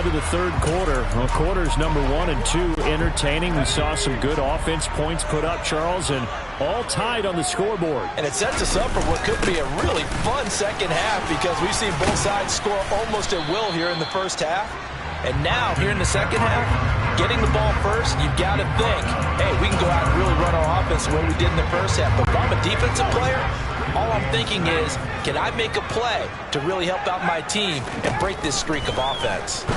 drive of the third quarter. Well, quarters number 1 and 2 entertaining. We saw some good offense points put up, Charles, and all tied on the scoreboard. And it sets us up for what could be a really fun second half because we've seen both sides score almost at will here in the first half. And now, here in the second half, getting the ball first, you've got to think, hey, we can go out and really run our offense the way we did in the first half. But if I'm a defensive player, all I'm thinking is, can I make a play to really help out my team and break this streak of offense?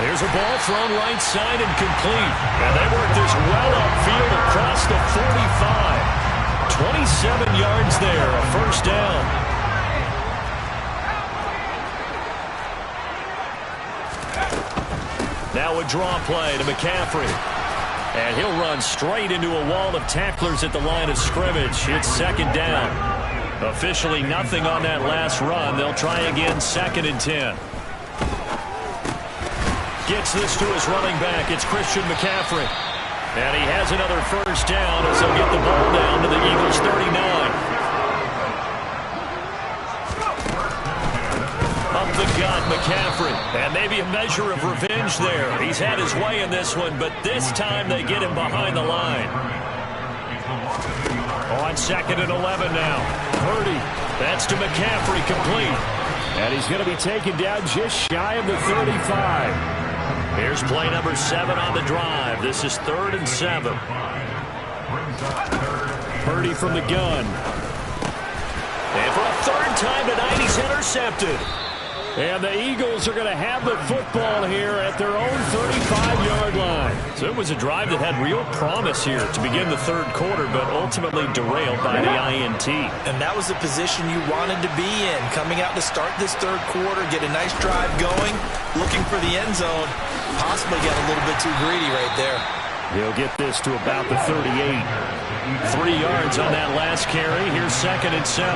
There's a ball thrown right side and complete. And they work this well upfield across the 45. 27 yards there, a first down. Now a draw play to McCaffrey. And he'll run straight into a wall of tacklers at the line of scrimmage. It's second down. Officially nothing on that last run. They'll try again, 2nd and 10. Gets this to his running back. It's Christian McCaffrey. And he has another first down as they'll get the ball down to the Eagles' 39. Up the gut, McCaffrey. And maybe a measure of revenge there. He's had his way in this one, but this time they get him behind the line. On 2nd and 11 now. Purdy. That's to McCaffrey, complete. And he's going to be taken down just shy of the 35. Here's play number 7 on the drive. This is 3rd and 7. Purdy from the gun. And for a 3rd time tonight, he's intercepted. And the Eagles are going to have the football here at their own 35-yard line. So it was a drive that had real promise here to begin the third quarter, but ultimately derailed by the INT. And that was the position you wanted to be in. Coming out to start this third quarter, get a nice drive going, looking for the end zone. Possibly got a little bit too greedy right there. He'll get this to about the 38. 3 yards on that last carry. Here's 2nd and 7.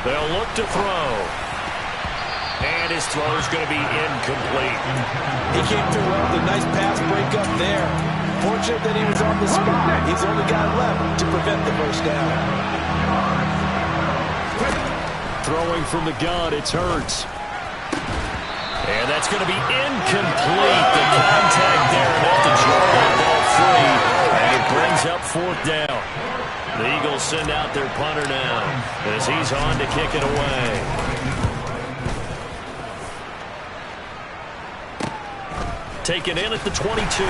They'll look to throw. And his throw is going to be incomplete. He came through well with a nice pass breakup there. Fortunate that he was on the spot. He's the only guy left to prevent the first down. Throwing from the gun, it's Hurts. And that's going to be incomplete. The contact there enough to draw that ball free. And it brings up 4th down. The Eagles send out their punter now as he's on to kick it away. Taken in at the 22. 35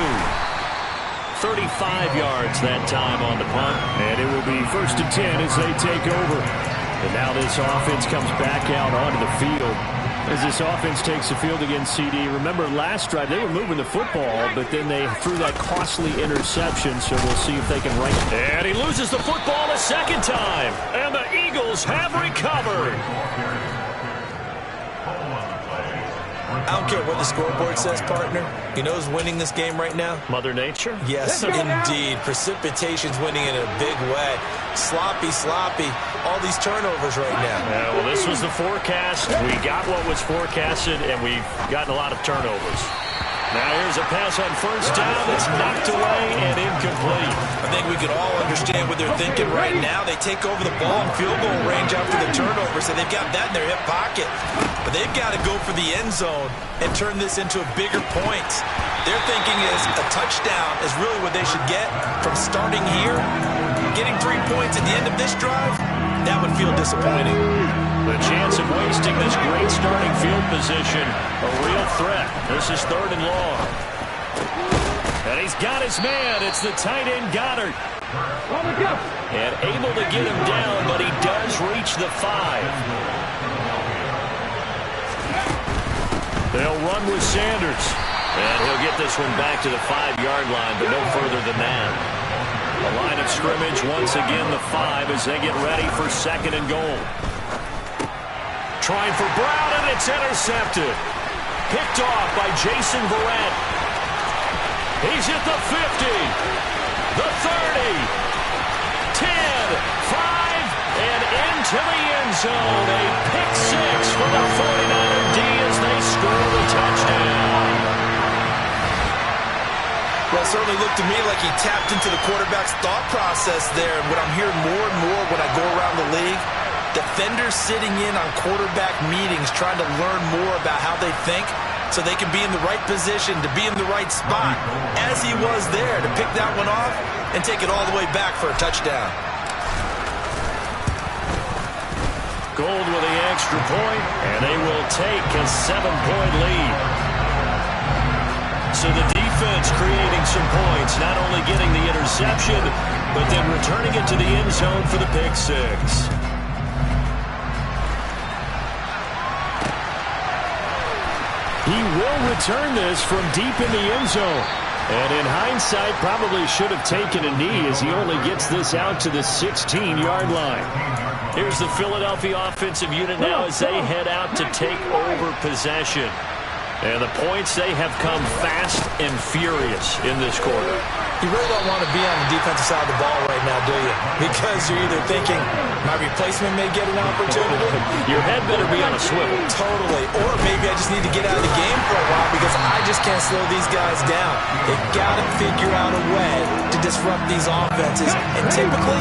yards that time on the punt. And it will be 1st and 10 as they take over. And now this offense comes back out onto the field. As this offense takes the field against CD. Remember last drive they were moving the football, but then they threw that costly interception, so we'll see if they can right it. And he loses the football a 2nd time. And the Eagles have recovered. I don't care what the scoreboard says, partner. You know who's winning this game right now? Mother Nature? Yes, indeed. Precipitation's winning in a big way. Sloppy, all these turnovers right now. Yeah, well, this was the forecast. We got what was forecasted, and we've gotten a lot of turnovers. Now here's a pass on 1st down. It's knocked away and incomplete. I think we could all understand what they're thinking right now. They take over the ball in field goal range after the turnover, so they've got that in their hip pocket. But they've got to go for the end zone and turn this into a bigger point. Their thinking is a touchdown is really what they should get from starting here. Getting 3 points at the end of this drive, that would feel disappointing. The chance of wasting this great starting field position, a real threat. This is 3rd and long. And he's got his man. It's the tight end Goddard. And able to get him down, but he does reach the 5. They'll run with Sanders. And he'll get this one back to the 5-yard line, but no further than that. The line of scrimmage, once again, the 5 as they get ready for 2nd and goal. Trying for Brown, and it's intercepted. Picked off by Jason Verrett. He's at the 50, the 30, 10, 5, and into the end zone. A pick 6 for the 49er D as they score the touchdown. Well, it certainly looked to me like he tapped into the quarterback's thought process there. And what I'm hearing more and more when I go around the league, Defenders sitting in on quarterback meetings trying to learn more about how they think so they can be in the right position to be in the right spot, as he was there to pick that one off and take it all the way back for a touchdown. Gold with the extra point, and they will take a 7-point lead. So the defense creating some points, not only getting the interception, but then returning it to the end zone for the pick six. He will return this from deep in the end zone. And in hindsight, probably should have taken a knee as he only gets this out to the 16-yard line. Here's the Philadelphia offensive unit now as they head out to take over possession. And the points, they have come fast and furious in this quarter. You really don't want to be on the defensive side of the ball right now, do you? Because you're either thinking, my replacement may get an opportunity. Your head better be on a swivel. Totally. Or maybe I just need to get out of the game for a while because I just can't slow these guys down. They've got to figure out a way to disrupt these offenses. And typically,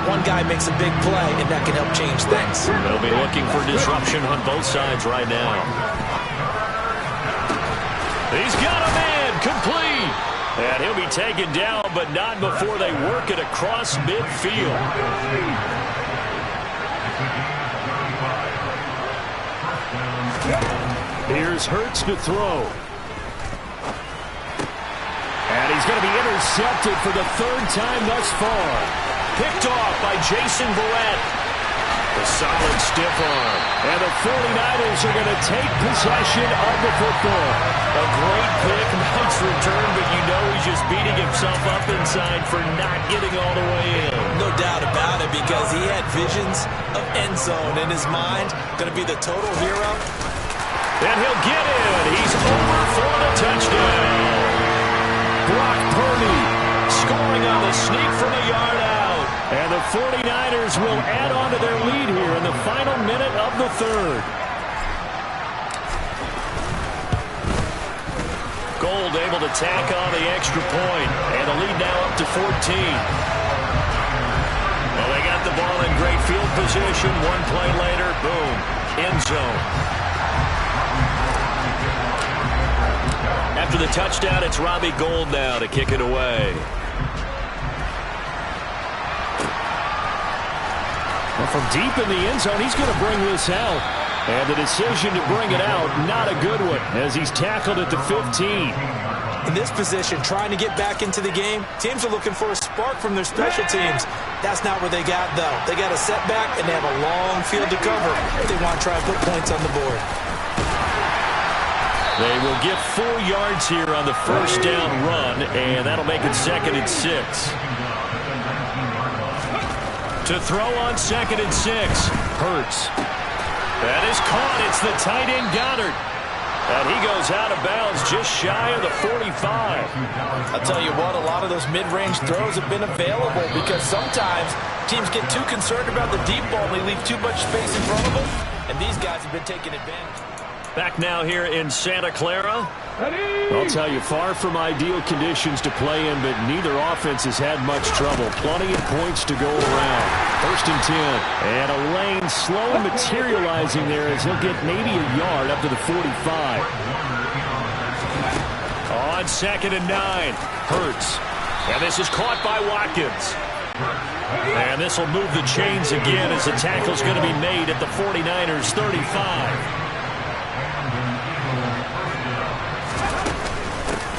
one guy makes a big play, and that can help change things. They'll be looking for disruption on both sides right now. He's got a man complete. And he'll be taken down, but not before they work it across midfield. Here's Hurts to throw. And he's going to be intercepted for the third time thus far. Picked off by Jason Verrett. A solid stiff arm. And the 49ers are going to take possession of the football. A great pick, nice return, but you know he's just beating himself up inside for not getting all the way in. No doubt about it, because he had visions of end zone in his mind. Going to be the total hero. And he'll get in. He's over for the touchdown. Brock Purdy scoring on the sneak from a yard out. And the 49ers will add on to their lead here in the final minute of the third. Gold able to tack on the extra point. And the lead now up to 14. Well, they got the ball in great field position. One play later, boom, end zone. After the touchdown, it's Robbie Gould now to kick it away. Well, from deep in the end zone, he's going to bring this out. And the decision to bring it out, not a good one, as he's tackled at the 15. In this position, trying to get back into the game, teams are looking for a spark from their special teams. That's not what they got, though. They got a setback, and they have a long field to cover if they want to try and put points on the board. They will get 4 yards here on the first down run, and that'll make it 2nd and 6. To throw on 2nd and 6, Hurts. That is caught. It's the tight end Goddard. And he goes out of bounds just shy of the 45. I'll tell you what, a lot of those mid-range throws have been available because sometimes teams get too concerned about the deep ball and they leave too much space in front of them, and these guys have been taking advantage. Back now here in Santa Clara. I'll tell you, far from ideal conditions to play in, but neither offense has had much trouble. Plenty of points to go around. 1st and 10. And a lane slow materializing there as he'll get maybe a yard up to the 45. On 2nd and 9. Hurts. And this is caught by Watkins. And this will move the chains again as the tackle's going to be made at the 49ers' 35.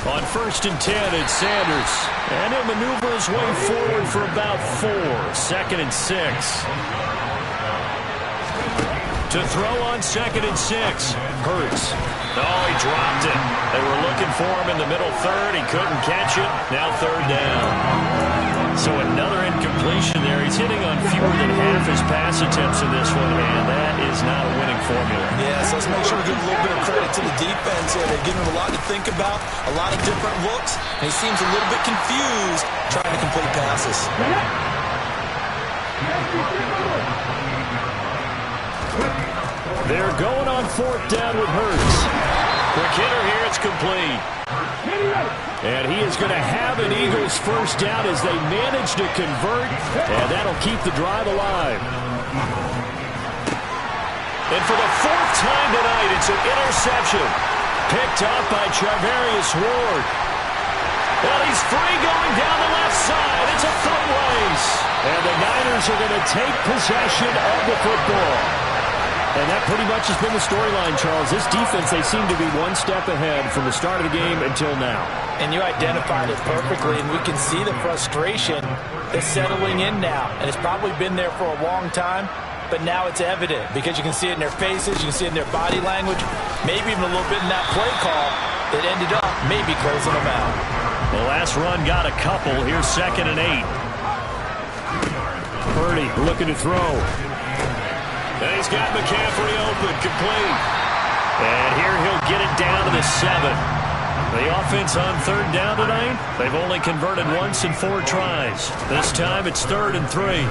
On 1st and 10, it's Sanders. And he'll maneuver his way forward for about 4. 2nd and 6. To throw on 2nd and 6. Hurts. Oh, he dropped it. They were looking for him in the middle third. He couldn't catch it. Now 3rd down. So another incompletion there. He's hitting on fewer than half his pass attempts in this one, and that is not a winning formula. Yeah, so let's make sure we give a little bit of credit to the defense here. They're giving him a lot to think about, a lot of different looks, and he seems a little bit confused trying to complete passes. They're going on 4th down with Hurts. Quick hitter here. It's complete. And he is going to have an Eagles first down as they manage to convert, and that'll keep the drive alive. And for the fourth time tonight, it's an interception. Picked up by Charvarius Ward. Well, he's free going down the left side. It's a foot race. And the Niners are going to take possession of the football. And that pretty much has been the storyline, Charles. This defense, they seem to be one step ahead from the start of the game until now. And you identified it perfectly, and we can see the frustration that's settling in now. And it's probably been there for a long time, but now it's evident because you can see it in their faces, you can see it in their body language, maybe even a little bit in that play call that ended up maybe closing them out. The last run got a couple. Here's 2nd and 8. Purdy looking to throw. And he's got McCaffrey open, complete. And here he'll get it down to the 7. The offense on 3rd down tonight, they've only converted once in 4 tries. This time it's 3rd and 3.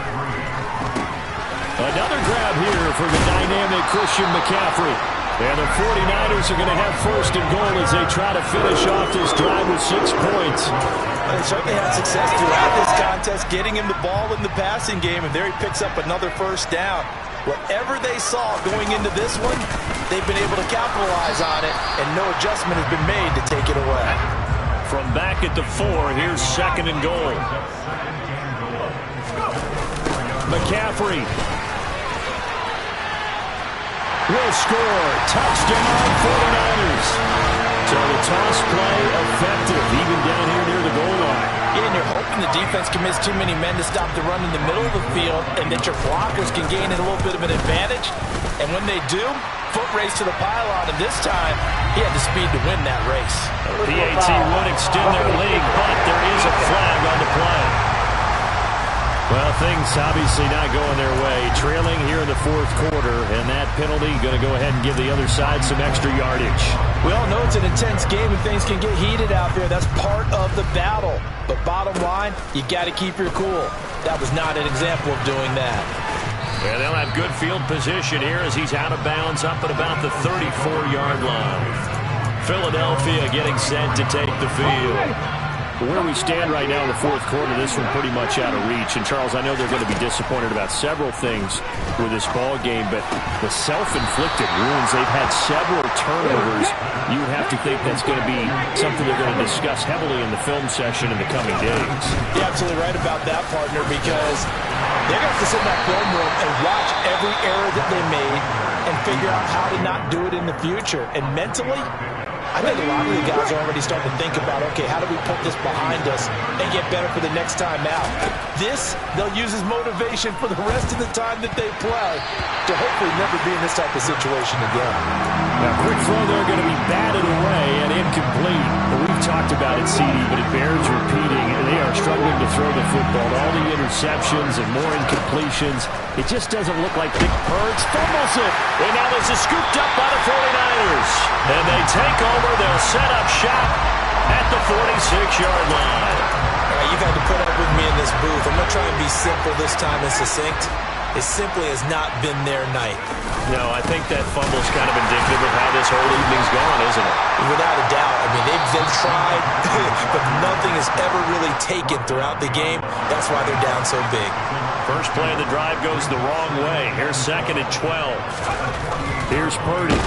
Another grab here for the dynamic Christian McCaffrey. And the 49ers are going to have 1st and goal as they try to finish off this drive with 6 points. They certainly had success throughout this contest, getting him the ball in the passing game, and there he picks up another 1st down. Whatever they saw going into this one, they've been able to capitalize on it, and no adjustment has been made to take it away. From back at the 4, here's 2nd and goal. McCaffrey will score. Touchdown, 49ers. So the toss play effective, even down here near the goal line. Yeah, and you're hoping the defense can miss too many men to stop the run in the middle of the field and that your blockers can gain a little bit of an advantage. And when they do, foot race to the pylon, and this time he had the speed to win that race. The PAT would extend their lead, but there is a flag on the play. Well, things obviously not going their way. Trailing here in the 4th quarter, and that penalty going to go ahead and give the other side some extra yardage. We all know it's an intense game and things can get heated out there. That's part of the battle. But bottom line, you got to keep your cool. That was not an example of doing that. And they'll have good field position here as he's out of bounds up at about the 34-yard line. Philadelphia getting set to take the field. Where we stand right now in the 4th quarter, this one pretty much out of reach. And, Charles, I know they're going to be disappointed about several things with this ball game, but the self-inflicted wounds, they've had several turnovers. You have to think that's going to be something they're going to discuss heavily in the film session in the coming days. You're absolutely right about that, partner, because they're going to have to sit in that film room and watch every error that they made and figure out how to not do it in the future. And mentally, I think a lot of the guys are already starting to think about, okay, how do we put this behind us and get better for the next time out? This, they'll use as motivation for the rest of the time that they play to hopefully never be in this type of situation again. Now, quick throw there going to be batted away and incomplete. We've talked about it, CD, but it bears repeating. They are struggling to throw the football. All the interceptions and more incompletions. It just doesn't look like Big Birds fumbles it. And now this is scooped up by the 49ers. And they take over. They'll set up shop at the 46-yard line. All right, you've had to put up with me in this booth. I'm going to try and be simple this time and succinct. It simply has not been their night. No, I think that fumble's kind of indicative of how this whole evening's gone, isn't it? Without a doubt. I mean, they've tried, but nothing has ever really taken throughout the game. That's why they're down so big. First play of the drive goes the wrong way. Here's 2nd and 12. Here's Purdy.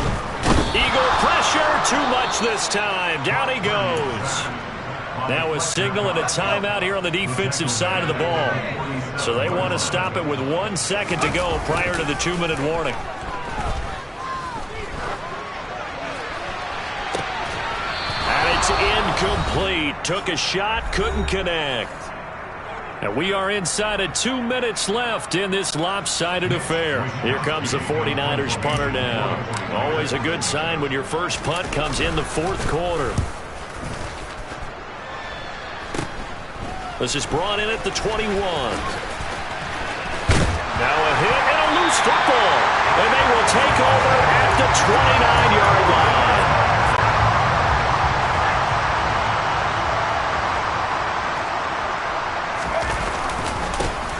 Eagle pressure, too much this time. Down he goes. Now a signal and a timeout here on the defensive side of the ball. So they want to stop it with 1 second to go prior to the 2-minute warning. And it's incomplete. Took a shot, couldn't connect. And we are inside of 2 minutes left in this lopsided affair. Here comes the 49ers punter down. Always a good sign when your first punt comes in the 4th quarter. This is brought in at the 21. Now a hit and a loose football. And they will take over at the 29-yard line.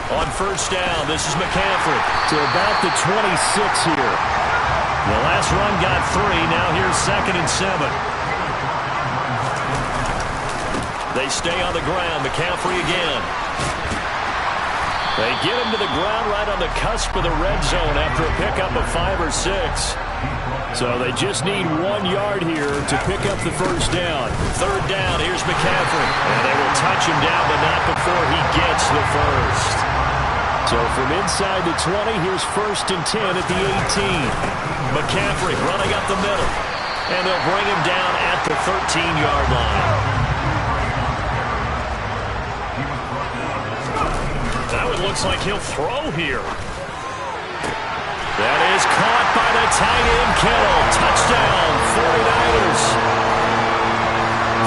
On first down, this is McCaffrey to about the 26 here. The last run got 3. Now here's 2nd and 7. They stay on the ground. McCaffrey again. They get him to the ground right on the cusp of the red zone after a pickup of 5 or 6. So they just need 1 yard here to pick up the first down. 3rd down, here's McCaffrey. And they will touch him down, but not before he gets the first. So from inside the 20, here's 1st and 10 at the 18. McCaffrey running up the middle. And they'll bring him down at the 13-yard line. Now it looks like he'll throw here. That is caught by the tight end, Kittle. Touchdown, 49ers.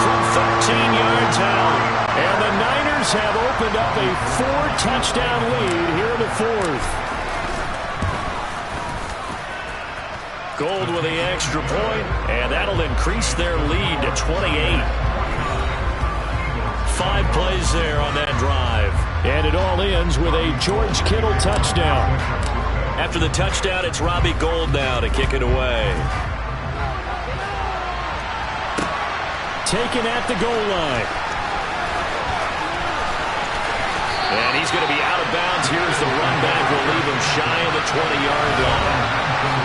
From 13 yards out. And the Niners have opened up a 4-touchdown lead here in the 4th. Gold with the extra point, and that'll increase their lead to 28. 5 plays there on that drive. And it all ends with a George Kittle touchdown. After the touchdown, it's Robbie Gould now to kick it away. Taken at the goal line. And he's going to be out of bounds. Here's the run back. Will leave him shy of the 20-yard line.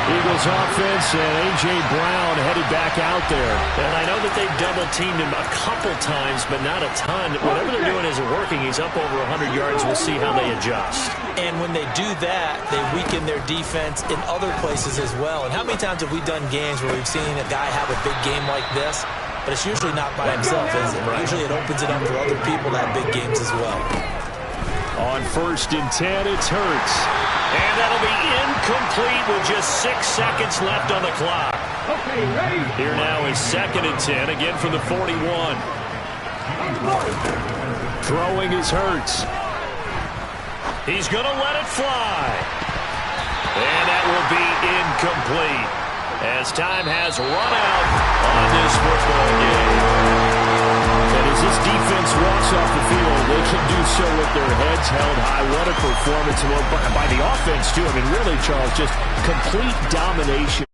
Eagles offense and A.J. Brown headed back out there. And I know that they've double-teamed him a couple times, but not a ton. Whatever they're doing isn't working. He's up over 100 yards. We'll see how they adjust. And when they do that, they weaken their defense in other places as well. And how many times have we done games where we've seen a guy have a big game like this, but it's usually not by himself, is it? Right. Usually it opens it up for other people to have big games as well. On 1st and 10, it's Hurts. And that'll be incomplete with just 6 seconds left on the clock. Okay, ready. Here now is 2nd and 10, again from the 41. Throwing is Hurts. He's going to let it fly. And that will be incomplete as time has run out on this football game. And as this defense walks off the field, they can do so with their heads held high. What a performance by the offense, too. I mean, really, Charles, just complete domination.